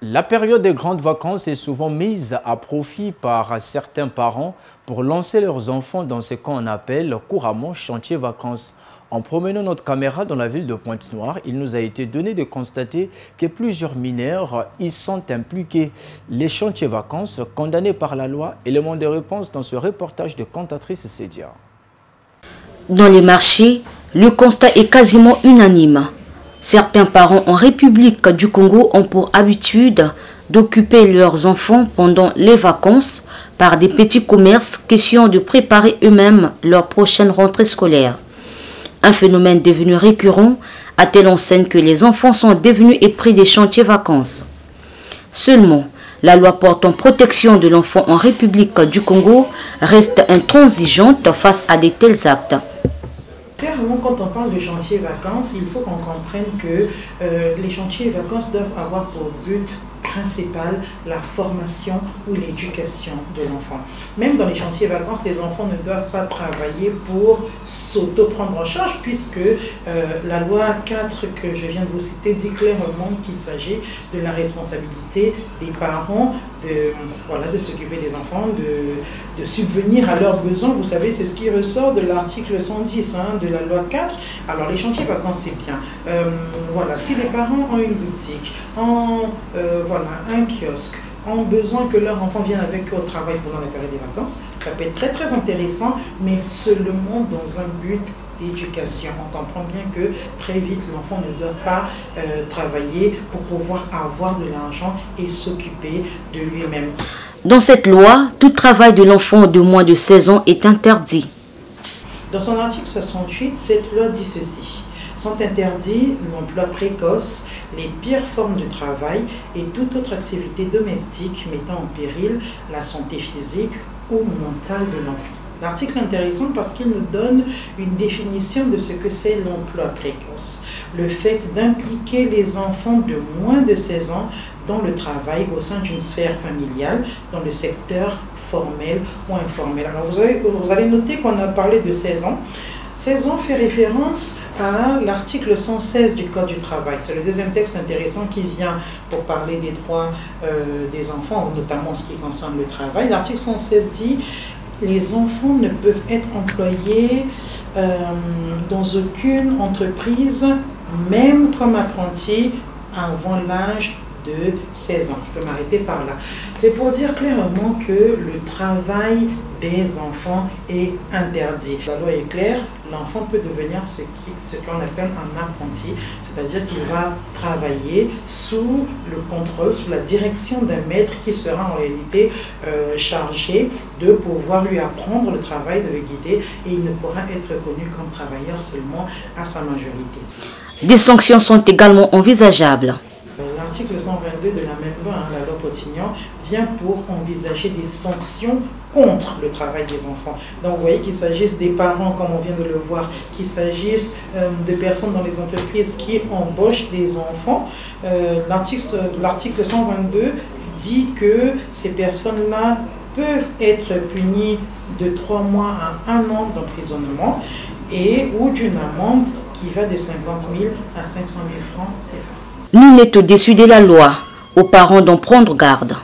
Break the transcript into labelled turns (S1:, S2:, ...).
S1: La période des grandes vacances est souvent mise à profit par certains parents pour lancer leurs enfants dans ce qu'on appelle couramment chantier vacances. En promenant notre caméra dans la ville de Pointe-Noire, il nous a été donné de constater que plusieurs mineurs y sont impliqués. Les chantiers vacances, condamnés par la loi, élément de réponse dans ce reportage de cantatrice Sédia.
S2: Dans les marchés, le constat est quasiment unanime. Certains parents en République du Congo ont pour habitude d'occuper leurs enfants pendant les vacances par des petits commerces, question de préparer eux-mêmes leur prochaine rentrée scolaire. Un phénomène devenu récurrent à telle enseigne que les enfants sont devenus épris des chantiers vacances. Seulement, la loi portant protection de l'enfant en République du Congo reste intransigeante face à de tels actes.
S3: Clairement, quand on parle de chantier vacances, il faut qu'on comprenne que les chantiers vacances doivent avoir pour but principal la formation ou l'éducation de l'enfant. Même dans les chantiers vacances, les enfants ne doivent pas travailler pour s'auto-prendre en charge puisque la loi 4 que je viens de vous citer dit clairement qu'il s'agit de la responsabilité des parents de s'occuper des enfants, de subvenir à leurs besoins. Vous savez, c'est ce qui ressort de l'article 110 de la loi 4. Alors les chantiers vacances, c'est bien. Si les parents ont une boutique, un kiosque, ont besoin que leur enfant vienne avec eux au travail pendant la période des vacances, ça peut être très très intéressant, mais seulement dans un but d'éducation. On comprend bien que très vite l'enfant ne doit pas travailler pour pouvoir avoir de l'argent et s'occuper de lui-même.
S2: Dans cette loi, tout travail de l'enfant de moins de 16 ans est interdit.
S3: Dans son article 68, cette loi dit ceci. Sont interdits l'emploi précoce, les pires formes de travail et toute autre activité domestique mettant en péril la santé physique ou mentale de l'enfant. L'article est intéressant parce qu'il nous donne une définition de ce que c'est l'emploi précoce. Le fait d'impliquer les enfants de moins de 16 ans dans le travail au sein d'une sphère familiale, dans le secteur formel ou informel. Alors vous allez noter qu'on a parlé de 16 ans. 16 ans fait référence à l'article 116 du Code du travail. C'est le deuxième texte intéressant qui vient pour parler des droits des enfants, notamment en ce qui concerne le travail. L'article 116 dit « Les enfants ne peuvent être employés dans aucune entreprise, même comme apprentis, avant l'âge de 16 ans. » Je peux m'arrêter par là. C'est pour dire clairement que le travail des enfants est interdit. La loi est claire, l'enfant peut devenir ce qu'on appelle un apprenti, c'est-à-dire qu'il va travailler sous le contrôle, sous la direction d'un maître qui sera en réalité chargé de pouvoir lui apprendre le travail, de le guider, et il ne pourra être reconnu comme travailleur seulement à sa majorité.
S2: Des sanctions sont également envisageables.
S3: L'article 122 de la même loi, la loi Potignan, vient pour envisager des sanctions contre le travail des enfants. Donc vous voyez qu'il s'agisse des parents, comme on vient de le voir, qu'il s'agisse de personnes dans les entreprises qui embauchent des enfants. L'article 122 dit que ces personnes-là peuvent être punies de 3 mois à 1 an d'emprisonnement ou d'une amende qui va de 50 000 à 500 000 francs CFA.
S2: Nul n'est au-dessus de la loi, aux parents d'en prendre garde.